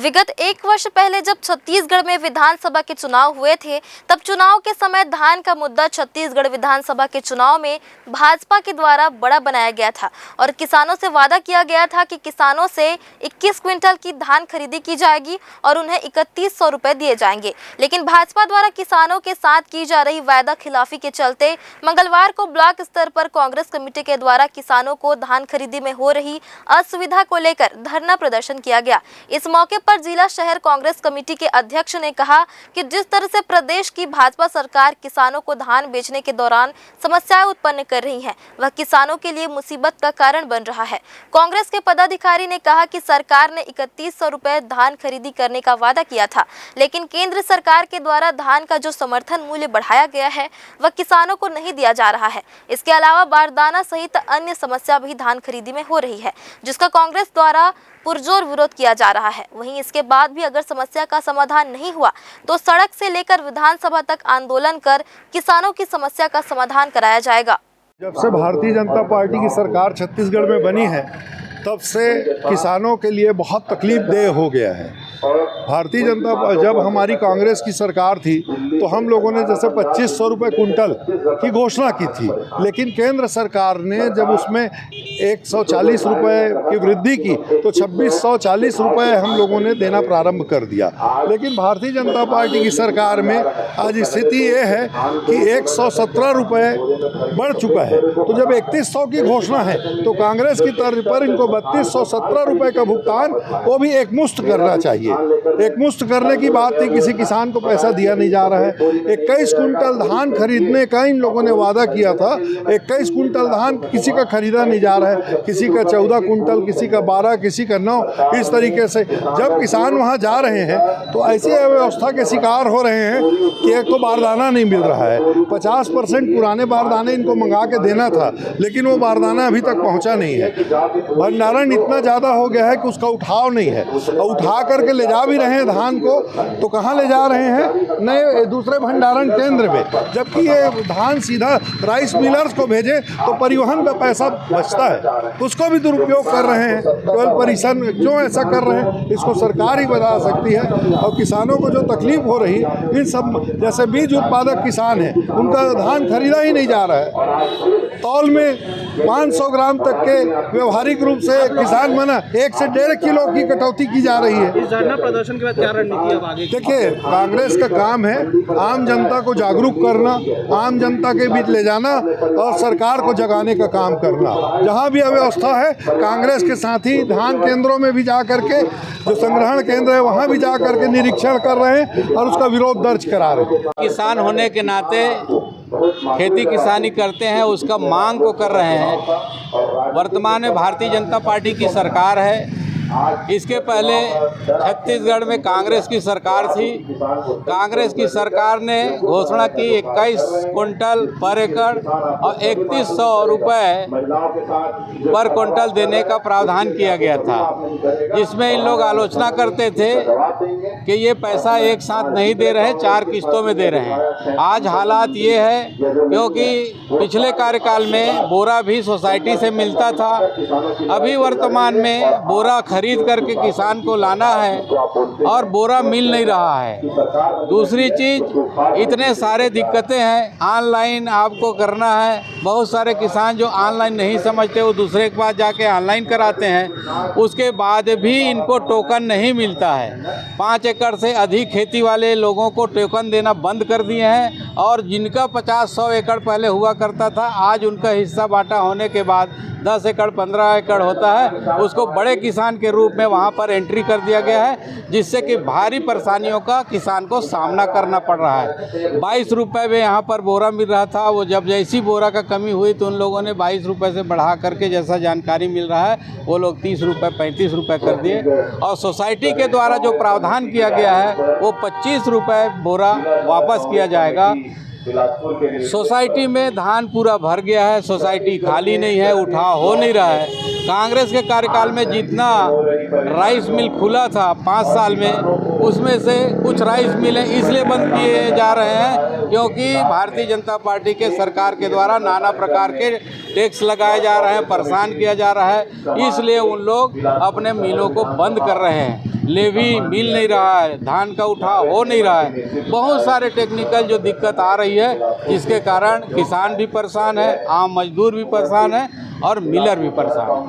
विगत एक वर्ष पहले जब छत्तीसगढ़ में विधानसभा के चुनाव हुए थे, तब चुनाव के समय धान का मुद्दा छत्तीसगढ़ विधानसभा के चुनाव में भाजपा के द्वारा बड़ा बनाया गया था और किसानों से वादा किया गया था कि किसानों से 21 क्विंटल की धान खरीदी की जाएगी और उन्हें 3100 रुपए दिए जाएंगे। लेकिन भाजपा द्वारा किसानों के साथ की जा रही वादा खिलाफी के चलते मंगलवार को ब्लॉक स्तर पर कांग्रेस कमेटी के द्वारा किसानों को धान खरीदी में हो रही असुविधा को लेकर धरना प्रदर्शन किया गया। इस मौके पर जिला शहर कांग्रेस कमेटी के अध्यक्ष ने कहा कि जिस तरह से प्रदेश की भाजपा सरकार किसानों को धान बेचने के दौरान समस्याएं उत्पन्न कर रही है, वह किसानों के लिए मुसीबत का कारण बन रहा है। कांग्रेस के पदाधिकारी ने कहा कि सरकार ने 3100 रुपए धान खरीदी करने का वादा किया था, लेकिन केंद्र सरकार के द्वारा धान का जो समर्थन मूल्य बढ़ाया गया है वह किसानों को नहीं दिया जा रहा है। इसके अलावा बारदाना सहित अन्य समस्या भी धान खरीदी में हो रही है, जिसका कांग्रेस द्वारा पुरजोर विरोध किया जा रहा है। वहीं इसके बाद भी अगर समस्या का समाधान नहीं हुआ तो सड़क से लेकर विधानसभा तक आंदोलन कर किसानों की समस्या का समाधान कराया जाएगा। जब से भारतीय जनता पार्टी की सरकार छत्तीसगढ़ में बनी है, तब से किसानों के लिए बहुत तकलीफदेह हो गया है। भारतीय जनता जब हमारी कांग्रेस की सरकार थी तो हम लोगों ने जैसे 2500 रुपये कुंटल की घोषणा की थी, लेकिन केंद्र सरकार ने जब उसमें 140 रुपये की वृद्धि की तो 2640 रुपये हम लोगों ने देना प्रारंभ कर दिया। लेकिन भारतीय जनता पार्टी की सरकार में आज स्थिति ये है कि 117 रुपये बढ़ चुका है। तो जब 3100 की घोषणा है तो कांग्रेस की तर्ज पर इनको 3217 रुपये का भुगतान वो भी एक मुश्त करना चाहिए। एक मुश्त करने की बात थी, किसी किसान को पैसा दिया नहीं जा रहा है। 21 कुंटल धान खरीदने का इन लोगों ने वादा किया था। 21 कुंटल धान किसी का खरीदा नहीं जा रहा है, किसी का 14 कुंटल, किसी का 12, किसी का 9। इस तरीके से जब किसान वहां जा रहे हैं तो ऐसी अव्यवस्था के शिकार हो रहे हैं कि एक तो बारदाना नहीं मिल रहा है। 50% पुराने बारदाने इनको मंगा के देना था, लेकिन वो बारदाना अभी तक पहुंचा नहीं है। भंडारण इतना ज़्यादा हो गया है कि उसका उठाव नहीं है, और उठा करके ले जा भी रहे हैं धान को तो कहाँ ले जा रहे हैं? नए दूसरे भंडारण केंद्र में, जबकि ये धान सीधा राइस मिलर्स को भेजे तो परिवहन का पैसा बचता है, उसको भी दुरुपयोग कर रहे हैं। केवल परिसन क्यों ऐसा कर रहे हैं, इसको सरकार ही बता सकती है। और किसानों को जो तकलीफ हो रही, इन सब जैसे बीज उत्पादक किसान हैं उनका धान खरीदा ही नहीं जा रहा है। तौल में 500 ग्राम तक के व्यवहारिक रूप से किसान मना 1 से 1.5 किलो की कटौती की जा रही है। इस धरना प्रदर्शन के बाद क्या रणनीति अब आगे? देखिए, कांग्रेस का काम है आम जनता को जागरूक करना, आम जनता के बीच ले जाना और सरकार को जगाने का काम करना। जहां भी अव्यवस्था है, कांग्रेस के साथी धान केंद्रों में भी जा करके, जो संग्रहण केंद्र है वहां भी जा करके निरीक्षण कर रहे हैं और उसका विरोध दर्ज करा रहे हैं। किसान होने के नाते खेती किसानी करते हैं, उसका मांग को कर रहे हैं। वर्तमान में भारतीय जनता पार्टी की सरकार है। इसके पहले छत्तीसगढ़ में कांग्रेस की सरकार थी। कांग्रेस की सरकार ने घोषणा की 21 कुंटल पर एकड़ और 3100 रुपये पर कुंटल देने का प्रावधान किया गया था, जिसमें इन लोग आलोचना करते थे कि ये पैसा एक साथ नहीं दे रहे, 4 किस्तों में दे रहे हैं। आज हालात ये है क्योंकि पिछले कार्यकाल में बोरा भी सोसाइटी से मिलता था, अभी वर्तमान में बोरा खरीद करके किसान को लाना है और बोरा मिल नहीं रहा है। दूसरी चीज़, इतने सारे दिक्कतें हैं, ऑनलाइन आपको करना है। बहुत सारे किसान जो ऑनलाइन नहीं समझते वो दूसरे के पास जाके ऑनलाइन कराते हैं, उसके बाद भी इनको टोकन नहीं मिलता है। 5 एकड़ से अधिक खेती वाले लोगों को टोकन देना बंद कर दिए हैं, और जिनका 50-100 एकड़ पहले हुआ करता था, आज उनका हिस्सा बांटा होने के बाद 10 एकड़ 15 एकड़ होता है, उसको बड़े किसान के रूप में वहाँ पर एंट्री कर दिया गया है, जिससे कि भारी परेशानियों का किसान को सामना करना पड़ रहा है। 22 रुपये में यहाँ पर बोरा मिल रहा था, वो जब जैसी बोरा का कमी हुई तो उन लोगों ने 22 रुपये से बढ़ा करके, जैसा जानकारी मिल रहा है, वो लोग 30 रुपये 35 रुपये कर दिए। और सोसाइटी के द्वारा जो प्रावधान किया गया है वो 25 रुपये बोरा वापस किया जाएगा। सोसाइटी में धान पूरा भर गया है, सोसाइटी खाली नहीं है, उठाव हो नहीं रहा है। कांग्रेस के कार्यकाल में जितना राइस मिल खुला था 5 साल में, उसमें से कुछ राइस मिलें इसलिए बंद किए जा रहे हैं क्योंकि भारतीय जनता पार्टी के सरकार के द्वारा नाना प्रकार के टैक्स लगाए जा रहे हैं, परेशान किया जा रहा है, इसलिए उन लोग अपने मिलों को बंद कर रहे हैं। लेवी मिल नहीं रहा है, धान का उठाव हो नहीं रहा है, बहुत सारे टेक्निकल जो दिक्कत आ रही है, जिसके कारण किसान भी परेशान है, आम मजदूर भी परेशान है और मिलर भी परेशान है।